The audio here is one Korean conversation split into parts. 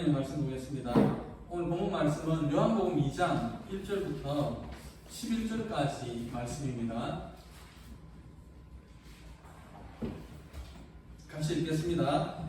하나님 말씀 보겠습니다. 오늘 본문 말씀은 요한복음 2장 1절부터 11절까지 말씀입니다. 같이 읽겠습니다.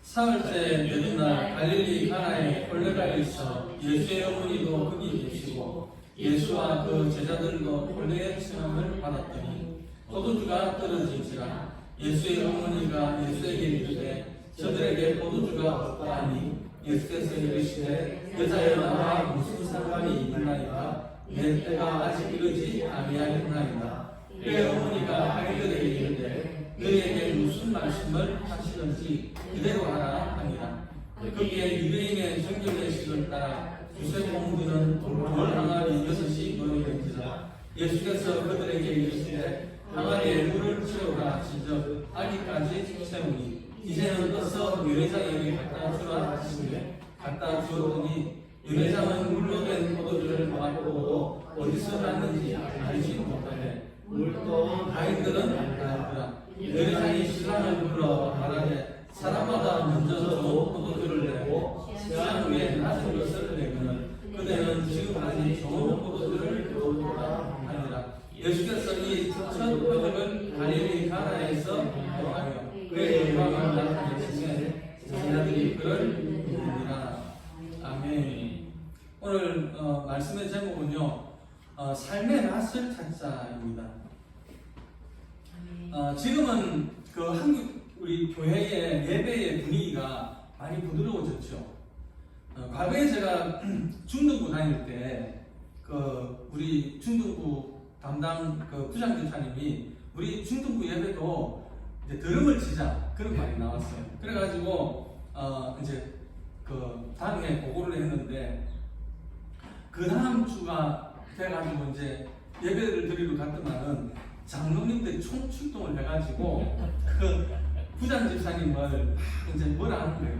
사흘째 되는 날 갈릴리 가나에 홀레가 있어 예수의 어머니도 거기 계시고 예수와 그 제자들도 홀레의 시험을 받았더니 포도주가 떨어진지라 예수의 어머니가 예수에게 이르되 저들에게 포도주가 없다 하니 예수께서 이르시되 여자여 나와 무슨 상관이 있나이까 내 때가 아직 이르지 아니하였나이다. 그의 어머니가 아이들에게 이르되 너희에게 무슨 말씀을 하시든지 그대로 하라 하니라. 거기에 유대인의 정결례식을 따라 두세 공들은 돌 항아리 6이 놓여있는지라. 예수께서 그들에게 이르시되 항아리에 물을 채우라 하시죠. 아기까지 채우니 이제는 어서 유대장에게 갖다 주라 하시니 갖다 주었더니 유대장은 물로 된 포도주를 맛보고도 어디서 났는지 알지 못하네. 물도 다인들은 알더라. 유대장이 신랑을 불러 말하되 사람마다 먼저 좋은 포도주를 내고 신랑 위에 낮은 것을 내거늘 그대는 지금까지 좋은 포도주를 놓으라 하니라. 예수께서 이 첫 표적을 갈릴리 가나에서 하여 그의 영광을 나타내시에 제자들이 그를 믿으니라. 아멘. 오늘 말씀의 제목은요, 삶의 맛을 찾자입니다. 지금은 그 한국 우리 교회의 예배의 분위기가 많이 부드러워졌죠. 과거에 제가 중등부 다닐 때 그 우리 중등부 담당 그 부장교사님이 우리 중등부 예배도 이제 드럼을 치자 그런 말이 나왔어요. 그래가지고 이제 그 다음에 보고를 했는데 그 다음 주가 돼가지고 이제 예배를 드리러 갔더만은 장로님들이 총출동을 해가지고 그 부장 집사님을 이제 뭐라 하는 거예요.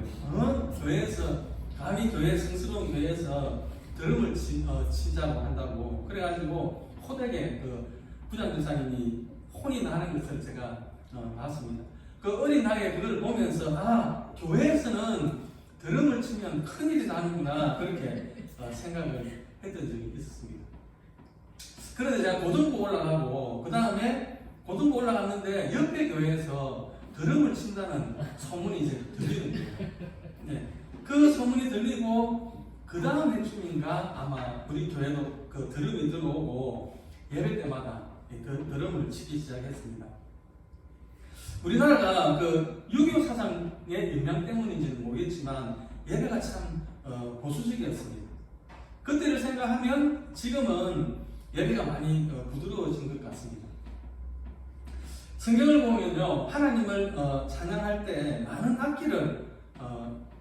교회에서 감히 교회 성스러운 교회에서 드럼을 치자고 한다고. 그래가지고 호되게 그 부장 집사님이 혼이 나는 것을 제가 봤습니다. 그 어린 나이에 그걸 보면서 교회에서는 드럼을 치면 큰일이 나는구나 그렇게 생각을 했던 적이 있었습니다. 그런데 제가 고등부 올라가고 그 다음에 고등부 올라갔는데 옆에 교회에서 드럼을 친다는 소문이 이제 들리는 거예요. 네. 그 소문이 들리고 그 다음 해쯤인가 아마 우리 교회도 그 드럼이 들어오고 예배 때마다 드럼을 치기 시작했습니다. 우리나라가 그 유교 사상의 영향 때문인지는 모르겠지만 예배가 참 보수적이었습니다. 그때를 생각하면 지금은 예배가 많이 부드러워진 것 같습니다. 성경을 보면요, 하나님을 찬양할 때 많은 악기를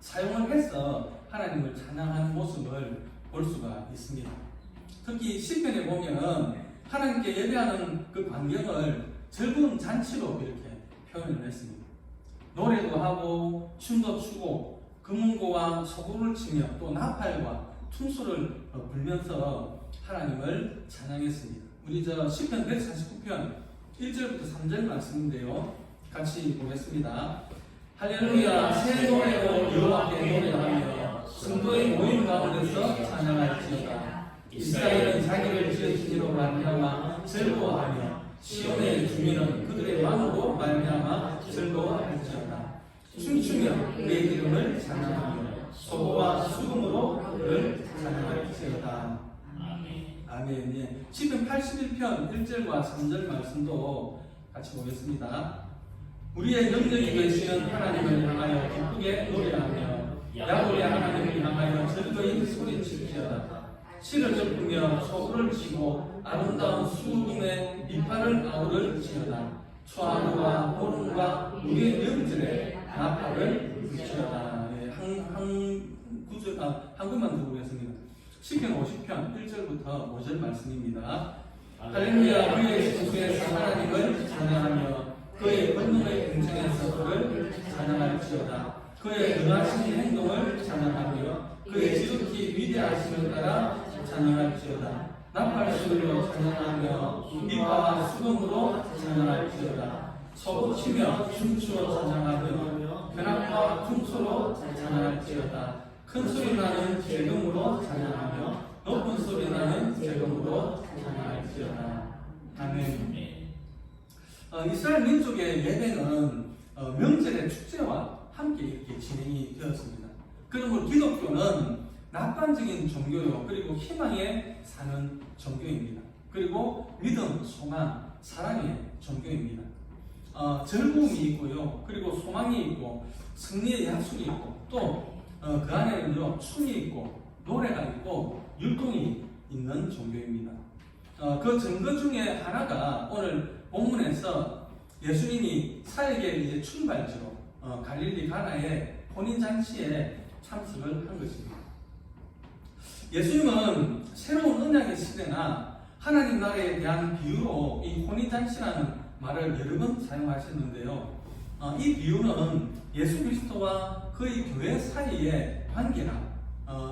사용을 해서 하나님을 찬양하는 모습을 볼 수가 있습니다. 특히 시편에 보면 하나님께 예배하는 그 광경을 즐거운 잔치로 이렇게 표현을 했습니다. 노래도 하고 춤도 추고 금은고와 소고를 치며 또 나팔과 퉁소를 불면서 하나님을 찬양했습니다. 우리 시편 149편 1절부터 3절 말씀인데요. 같이 보겠습니다. 할렐루야, 새 노래로 여호와께 노래하며 성도의 모임 가운데서 찬양할지어다. 이스라엘은 자기를 지으시기로 말미암아 즐거워하며 시온의 주민은 그들의 왕으로 말미암아 즐거워할지어다. 춤추며 그의 이름을 찬양하며 소고와 수금으로 그를 찬양할지어다. 아멘. 예. 시편 81편 1절과 3절 말씀도 같이 보겠습니다. 우리의 능력이 되시는 하나님을 향하여 기쁘게 노래하며 야곱의 하나님을 향하여 즐거이 소리칠지어다. 실을 덮으며 소구를 치고 아름다운 수금의 이파를 아우를지어다. 초하루와 보름과 우리의 명절에 나팔을 불지어다. 예. 한 구만 더 보겠습니다. 시편 50편 1절부터 5절 말씀입니다. 할렐루야, 그의 신수에서 하나님을 찬양하며 그의 권능의 궁정에서 그를 찬양할지어다. 그의 능하신 행동을 찬양하며 그의 지극히 위대하심을 따라 찬양할지어다. 나팔소리로 찬양하며 이파와 수금으로 찬양할지어다. 소고치며 춤추어 찬양하며 변악과 퉁소로 찬양할지어다. 큰 소리 나는 재금으로 찬양하며 높은 소리 나는 재금으로 찬양할지어다. 아멘. 이스라엘 민족의 예배는 명절의 축제와 함께 이렇게 진행이 되었습니다. 그러므로 기독교는 낙관적인 종교요, 그리고 희망에 사는 종교입니다. 그리고 믿음, 소망, 사랑의 종교입니다. 즐거움이 있고요, 그리고 소망이 있고 승리의 약속이 있고 또 그 안에는요 춤이 있고 노래가 있고 율동이 있는 종교입니다. 그 증거 중에 하나가 오늘 본문에서 예수님이 사역의 이제 출발지로 갈릴리 가나의 혼인잔치에 참석을 한 것입니다. 예수님은 새로운 언약의 시대나 하나님 나라에 대한 비유로 이 혼인잔치라는 말을 여러 번 사용하셨는데요. 이 비유는 예수 그리스도와 그의 교회 사이의 관계나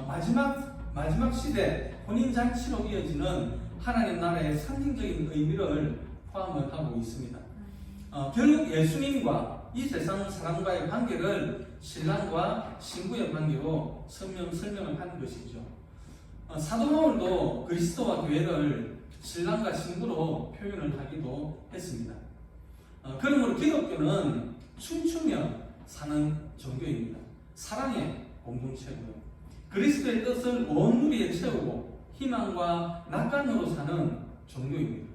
마지막 시대 혼인잔치로 이어지는 하나님 나라의 상징적인 의미를 포함을 하고 있습니다. 결국 예수님과 이 세상 사람과의 관계를 신랑과 신부의 관계로 설명을 하는 것이죠. 사도 바울도 그리스도와 교회를 신랑과 신부로 표현을 하기도 했습니다. 그러므로 기독교는 춤추며 사는 종교입니다. 사랑의 공동체고요. 그리스도의 뜻을 온 누리에 채우고 희망과 낙관으로 사는 종교입니다.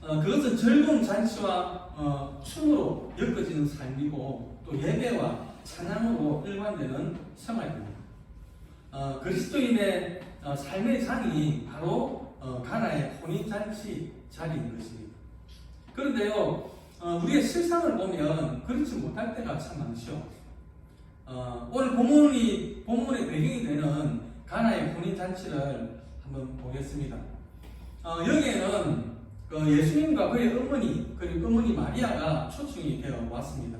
그것은 즐거운 잔치와 춤으로 엮어지는 삶이고 또 예배와 찬양으로 일관되는 생활입니다. 그리스도인의 삶의 장이 바로 가나의 혼인잔치 자리인 것입니다. 그런데요, 우리의 실상을 보면 그렇지 못할 때가 참 많죠. 오늘 본문의 배경이 되는 가나의 혼인잔치를 한번 보겠습니다. 여기에는 예수님과 그의 어머니 그리고 어머니 마리아가 초청이 되어 왔습니다.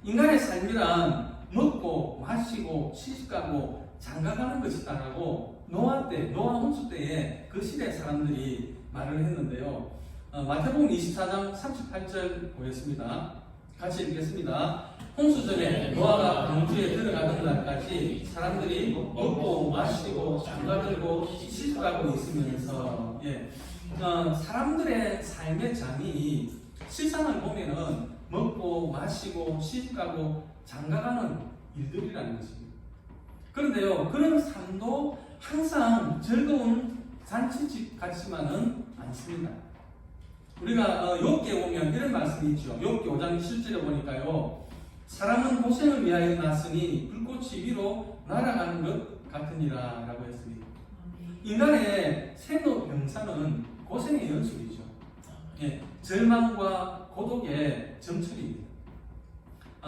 인간의 삶이란 먹고 마시고 시집가고 장가가는 것이다라고 노아 홍수 때에 그 시대 사람들이 말을 했는데요. 마태복음 24장 38절 보겠습니다. 같이 읽겠습니다. 홍수 전에 노아가 방주에 들어가던 날까지 사람들이 먹고 마시고 장가들고 시집가고 있으면서 사람들의 삶의 장이 실상을 보면은 먹고 마시고 시집가고 장가가는 일들이라는 것입니다. 그런데요, 그런 삶도 항상 즐거운 잔치집 같지만은 않습니다. 우리가 욥기에 보면 이런 말씀이 있죠. 욥기 5장 7절에 보니까요, 사람은 고생을 위하여 났으니 불꽃이 위로 날아가는 것 같으니라 라고 했습니다. 인간의 생로병사는 고생의 연속이죠. 절망과 고독의 점철입니다.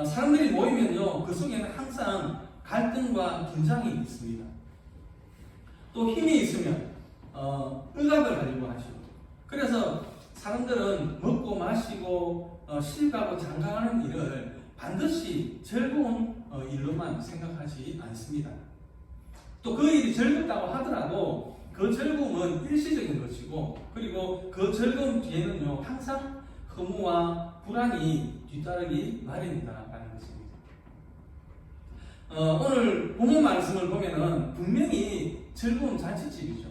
사람들이 모이면요, 그 속에는 항상 갈등과 긴장이 있습니다. 또 힘이 있으면 의갑을 가지고 하시고, 그래서 사람들은 먹고 마시고 시집가고 장가가는 일을 반드시 즐거운 일로만 생각하지 않습니다. 또 그 일이 즐겁다고 하더라도 그 즐거움은 일시적인 것이고, 그리고 그 즐거움 뒤에는요 항상 허무와 불안이 뒤따르기 마련이다라는 것입니다. 오늘 본문 말씀을 보면은 분명히 즐거운 잔치집이죠.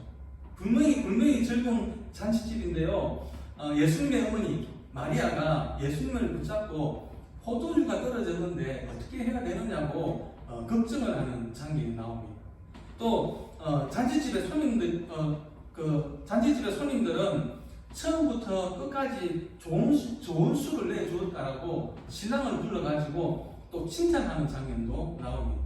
분명히 즐거운 잔치집인데요. 예수님의 어머니 마리아가 예수님을 붙잡고 포도주가 떨어졌는데 어떻게 해야 되느냐고 걱정을 하는 장면이 나옵니다. 또 잔치집의 손님들은 처음부터 끝까지 좋은 술을 내주었다라고 신랑을 불러가지고 또 칭찬하는 장면도 나옵니다.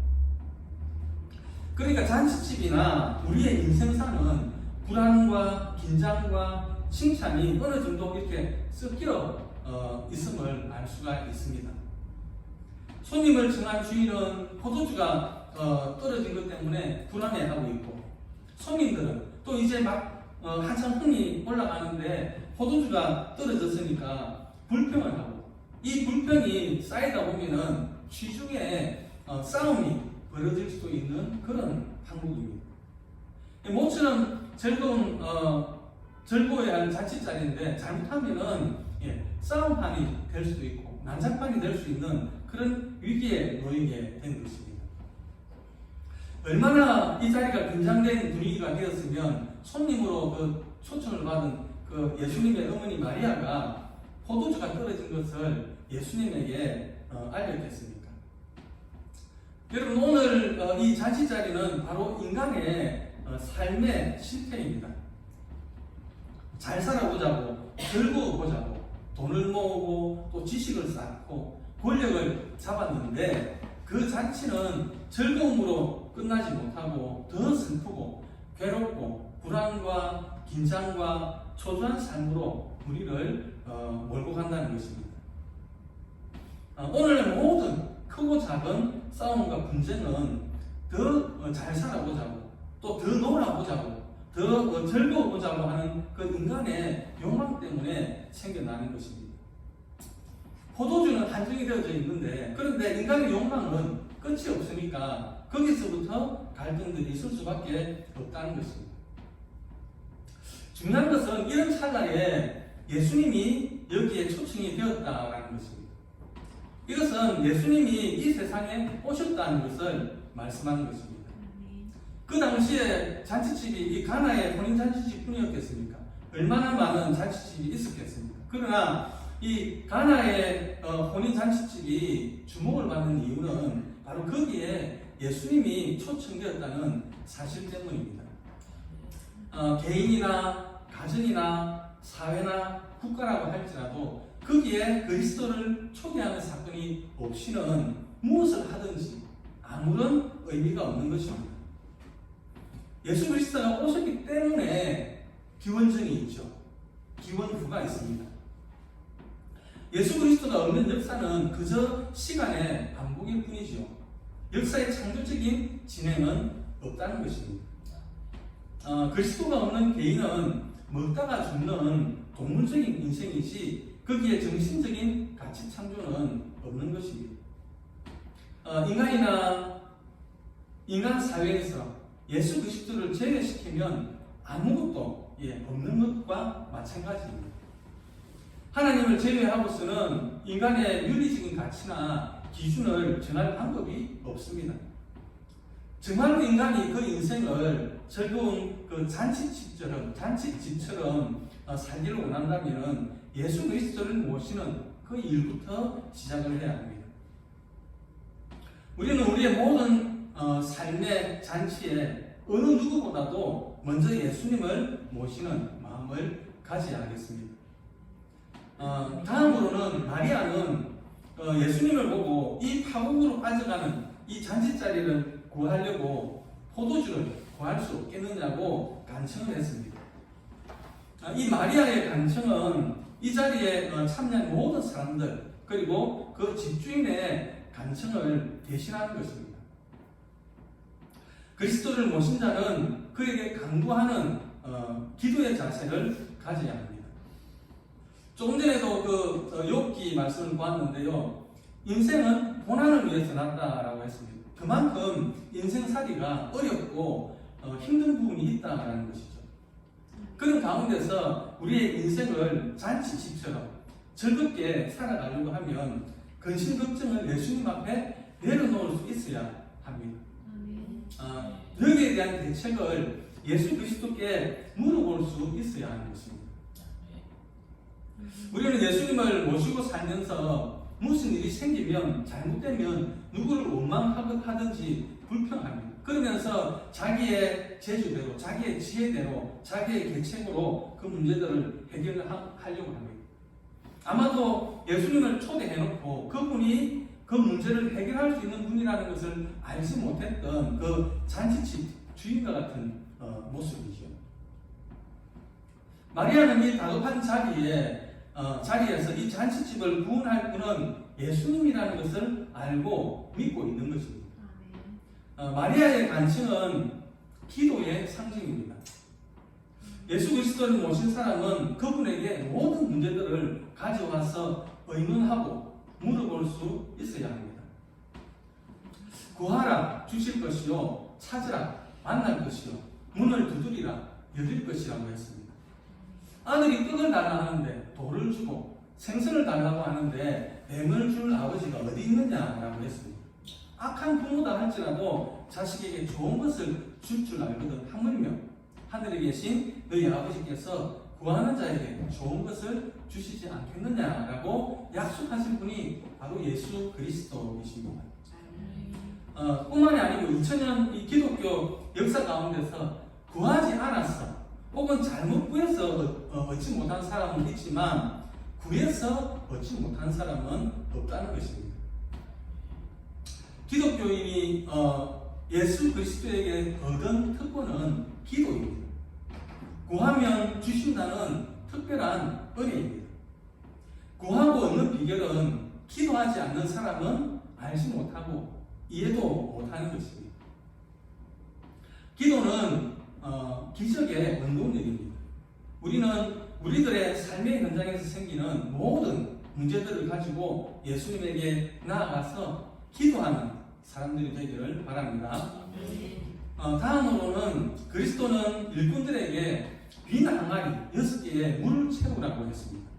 그러니까 잔치집이나 우리의 인생사는 불안과 긴장과 칭찬이 어느 정도 이렇게 섞여 있음을 알 수가 있습니다. 손님을 청한 주인은 포도주가 떨어진 것 때문에 불안해하고 있고, 손님들은 또 이제 막 한참 흥이 올라가는데 포도주가 떨어졌으니까 불평을 하고, 이 불평이 쌓이다 보면은 취중에 싸움이 벌어질 수도 있는 그런 한국입니다. 모처럼 즐거워야 하는 잔치자리인데 잘못하면은 싸움판이 될 수도 있고 난장판이 될 수 있는 그런 위기에 놓이게 된 것입니다. 얼마나 이 자리가 긴장된 분위기가 되었으면 손님으로 그 초청을 받은 그 예수님의 어머니 마리아가 포도주가 떨어진 것을 예수님에게 알렸겠습니까? 여러분, 오늘 이 잔치 자리는 바로 인간의 삶의 실패입니다. 잘 살아보자고, 즐거워보자고, 돈을 모으고 또 지식을 쌓고 권력을 잡았는데 그 잔치는 즐거움으로 끝나지 못하고 더 슬프고 괴롭고 불안과 긴장과 초조한 삶으로 우리를 몰고 간다는 것입니다. 오늘 모든 크고 작은 싸움과 분쟁은 더 잘 살아보자고, 또 더 놀아보자고, 더 즐거워보자고 하는 그 인간의 욕망 때문에 생겨나는 것입니다. 포도주는 한정이 되어져 있는데, 그런데 인간의 욕망은 끝이 없으니까 거기서부터 갈등들이 있을 수밖에 없다는 것입니다. 중요한 것은 이런 찰나에 예수님이 여기에 초청이 되었다라는 것입니다. 이것은 예수님이 이 세상에 오셨다는 것을 말씀하는 것입니다. 그 당시에 잔치집이 이 가나의 혼인잔치집뿐이었겠습니까? 얼마나 많은 잔치집이 있었겠습니까? 그러나 이 가나의 혼인잔치집이 주목을 받는 이유는 바로 거기에 예수님이 초청되었다는 사실 때문입니다. 개인이나 가정이나 사회나 국가라고 할지라도 거기에 그리스도를 초대하는 사건이 없이는 무엇을 하든지 아무런 의미가 없는 것입니다. 예수 그리스도가 오셨기 때문에 기원전이 있죠. 기원후가 있습니다. 예수 그리스도가 없는 역사는 그저 시간의 반복일 뿐이죠. 역사의 창조적인 진행은 없다는 것입니다. 그리스도가 없는 개인은 먹다가 죽는 동물적인 인생이지 거기에 정신적인 가치 창조는 없는 것입니다. 인간 사회에서 예수 그리스도를 제외시키면 아무것도 없는 것과 마찬가지입니다. 하나님을 제외하고서는 인간의 윤리적인 가치나 기준을 정할 방법이 없습니다. 정말로 인간이 그 인생을 즐거운 그 잔치집처럼 살기를 원한다면 예수 그리스도를 모시는 그 일부터 시작을 해야 합니다. 우리는 우리의 모든 삶의 잔치에 어느 누구보다도 먼저 예수님을 모시는 마음을 가져야 하겠습니다. 다음으로는 마리아는 예수님을 보고 이 파국으로 빠져가는 이 잔치자리를 구하려고 포도주를 구할 수 없겠느냐고 간청을 했습니다. 이 마리아의 간청은 이 자리에 참여한 모든 사람들 그리고 그 집주인의 간청을 대신하는 것입니다. 그리스도를 모신 자는 그에게 강구하는 기도의 자세를 가져야 합니다. 조금 전에도 욥기 말씀을 보았는데요. 인생은 고난을 위해서 났다라고 했습니다. 그만큼 인생살이가 어렵고 힘든 부분이 있다라는 것이죠. 그런 가운데서 우리의 인생을 잔치집처럼 즐겁게 살아가려고 하면 근심 걱정을 예수님 앞에 내려놓을 수 있어야 합니다. 여기에 대한 대책을 예수 그리스도께 물어볼 수 있어야 하는 것입니다. 우리는 예수님을 모시고 살면서 무슨 일이 생기면 잘못되면 누구를 원망하든지 불평합니다. 그러면서 자기의 재주대로, 자기의 지혜대로, 자기의 계책으로 그 문제들을 해결하려고 합니다. 아마도 예수님을 초대해놓고 그분이 그 문제를 해결할 수 있는 분이라는 것을 알지 못했던 그 잔치집 주인과 같은 모습이죠. 마리아는 이 다급한 자리에서 이 잔치집을 구원할 분은 예수님이라는 것을 알고 믿고 있는 것입니다. 마리아의 간증은 기도의 상징입니다. 예수 그리스도를 모신 사람은 그분에게 모든 문제들을 가져와서 의논하고 물어볼 수 있어야 합니다. 구하라 주실 것이요, 찾으라 만날 것이요, 문을 두드리라 열릴 것이라고 했습니다. 아들이 떡을 달라 하는데 돌을 주고 생선을 달라고 하는데 뱀을 줄 아버지가 어디 있느냐라고 했습니다. 악한 부모다 할지라도 자식에게 좋은 것을 줄 줄 알거든. 하물며 하늘에 계신 너희 아버지께서 구하는 자에게 좋은 것을 주시지 않겠느냐라고 약속하신 분이 바로 예수 그리스도이십니다. 뿐만이 아니고 2000년 이 기독교 역사 가운데서 구하지 않아서 혹은 잘못 구해서 얻지 못한 사람은 있지만 구해서 얻지 못한 사람은 없다는 것입니다. 기독교인이 예수 그리스도에게 얻은 특권은 기도입니다. 구하면 주신다는 특별한 은혜입니다. 구하고 얻는 비결은 기도하지 않는 사람은 알지 못하고 이해도 못하는 것입니다. 기도는 기적의 원동력입니다. 우리는 우리들의 삶의 현장에서 생기는 모든 문제들을 가지고 예수님에게 나아가서 기도하는 사람들이 되기를 바랍니다. 다음으로는 그리스도는 일꾼들에게 빈 항아리 6개의 물을 채우라고 했습니다.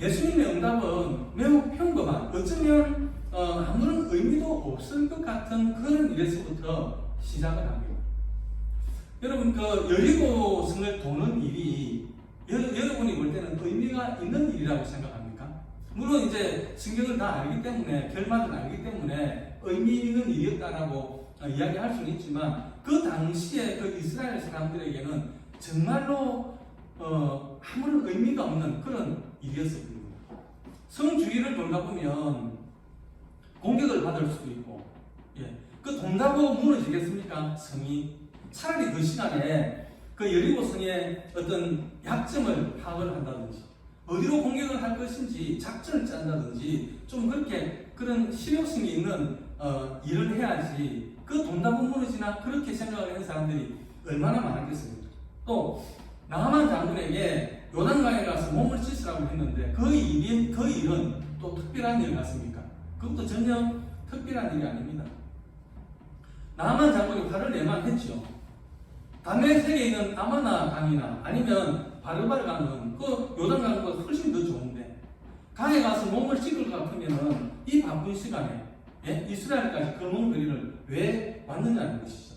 예수님의 응답은 매우 평범한, 어쩌면 아무런 의미도 없을 것 같은 그런 일에서부터 시작을 합니다. 여러분, 그 여리고 성을 도는 일이 여러분이 볼 때는 의미가 있는 일이라고 생각합니까? 물론 이제 성경을 다 알기 때문에, 결말을 알기 때문에 의미 있는 일이었다라고 이야기할 수는 있지만, 그 당시에 그 이스라엘 사람들에게는 정말로 아무런 의미가 없는 그런 일이었습니다. 성 주위를 돌다 보면 공격을 받을 수도 있고, 그 돈다고 무너지겠습니까? 성이. 차라리 그 시간에 그 여리고 성의 어떤 약점을 파악을 한다든지, 어디로 공격을 할 것인지 작전을 짠다든지, 좀 그렇게 그런 실효성이 있는 일을 해야지, 그 돈다고 무너지나 그렇게 생각을 하는 사람들이 얼마나 많았겠습니까? 또 나하만 장군에게 요단강에 가서 몸을 씻으라고 했는데 그 일은 또 특별한 일 같습니까? 그것도 전혀 특별한 일이 아닙니다. 나하만 장군이 화를 내만 했죠. 다메섹에 있는 아마나 강이나 아니면 바르바르 강은 그 요단강보다 훨씬 더 좋은데 강에 가서 몸을 씻을 것 같으면은 이 바쁜 시간에 이스라엘까지 그 먼 거리를 왜 왔느냐는 것이죠.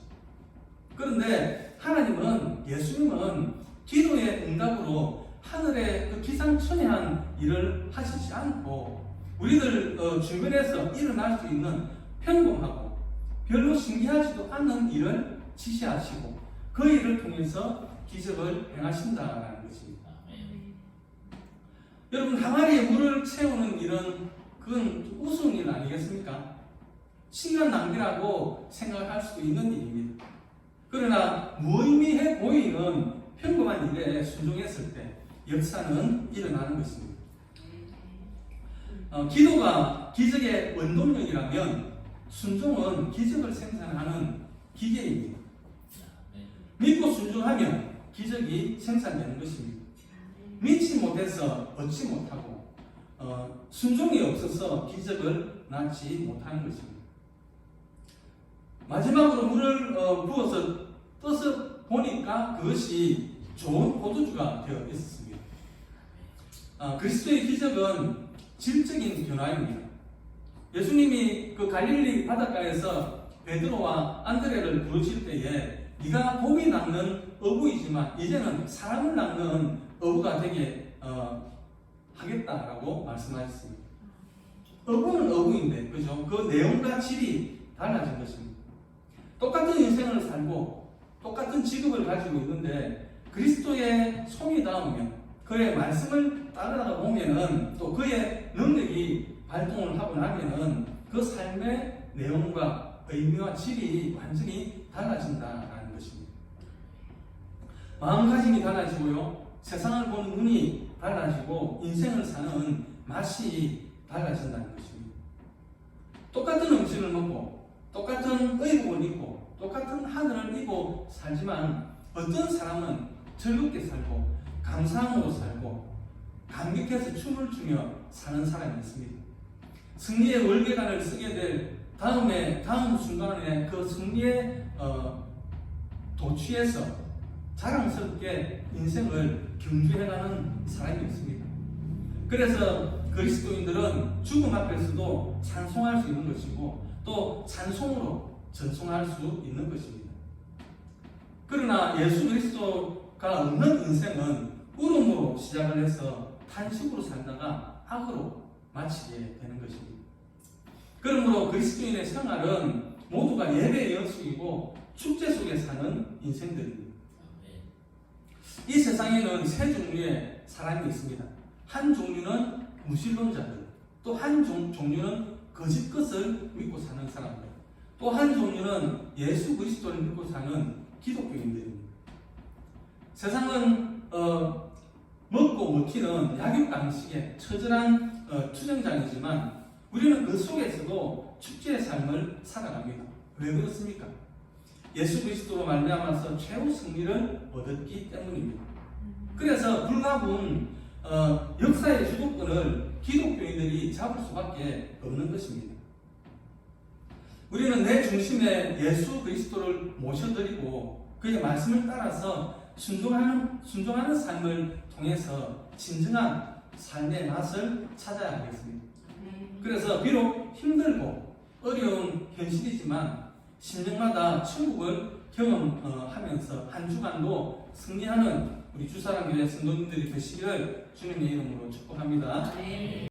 그런데 하나님은, 예수님은 기도의 응답으로 하늘의 그 기상천외한 일을 하시지 않고 우리들 주변에서 일어날 수 있는 평범하고 별로 신기하지도 않는 일을 지시하시고 그 일을 통해서 기적을 행하신다는 것입니다. 여러분, 항아리에 물을 채우는 일은 그건 우스운 일 아니겠습니까? 시간 낭비라고 생각할 수도 있는 일입니다. 그러나 무의미해 보이는 평범한 일에 순종했을 때 역사는 일어나는 것입니다. 기도가 기적의 원동력이라면 순종은 기적을 생산하는 기계입니다. 믿고 순종하면 기적이 생산되는 것입니다. 믿지 못해서 얻지 못하고 순종이 없어서 기적을 낳지 못하는 것입니다. 마지막으로 물을 부어서 떠서 보니까 그것이 좋은 포도주가 되어 있었습니다. 그리스도의 기적은 질적인 변화입니다. 예수님이 그 갈릴리 바닷가에서 베드로와 안드레를 부르실 때에 네가 복이 낫는 어부이지만 이제는 사람을 낫는 어부가 되게 하겠다라고 말씀하셨습니다. 어부는 어부인데, 그죠? 그 내용과 질이 달라진 것입니다. 똑같은 인생을 살고 똑같은 직업을 가지고 있는데 그리스도의 손이 닿으면, 그의 말씀을 따르다가 보면은, 또 그의 능력이 발동을 하고 나면은 그 삶의 내용과 의미와 질이 완전히 달라진다라는 것입니다. 마음가짐이 달라지고요, 세상을 보는 눈이 달라지고 인생을 사는 맛이 달라진다는 것입니다. 똑같은 음식을 먹고 똑같은 의복을 입고 똑같은 하늘을 입고 살지만 어떤 사람은 즐겁게 살고 감사함으로 살고 감격해서 춤을 추며 사는 사람이 있습니다. 승리의 월계관을 쓰게 될 다음 순간에 그 승리의 도취해서 자랑스럽게 인생을 경주해가는 사람이 있습니다. 그래서 그리스도인들은 죽음 앞에서도 찬송할 수 있는 것이고 또 찬송으로 전송할 수 있는 것입니다. 그러나 예수 그리스도가 없는 인생은 울음으로 시작을 해서 탄식으로 살다가 악으로 마치게 되는 것입니다. 그러므로 그리스도인의 생활은 모두가 예배의 연속이고 축제 속에 사는 인생들입니다. 이 세상에는 세 종류의 사람이 있습니다. 한 종류는 무신론자들, 또 한 종류는 거짓 것을 믿고 사는 사람들, 또 한 종류는 예수 그리스도를 믿고 사는 기독교인들입니다. 세상은 먹고 먹히는 약육강식의 처절한 투쟁장이지만 우리는 그 속에서도 축제의 삶을 살아갑니다. 왜 그렇습니까? 예수 그리스도로 말미암아서 최후 승리를 얻었기 때문입니다. 그래서 불가분 역사의 주도권을 기독교인들이 잡을 수밖에 없는 것입니다. 우리는 내 중심에 예수 그리스도를 모셔드리고 그의 말씀을 따라서 순종하는 삶을 통해서 진정한 삶의 맛을 찾아야 하겠습니다. 그래서 비록 힘들고 어려운 현실이지만 신령마다 천국을 경험하면서 한 주간도 승리하는 우리 주사랑교회 성도님들이 되시기를 주님의 이름으로 축복합니다.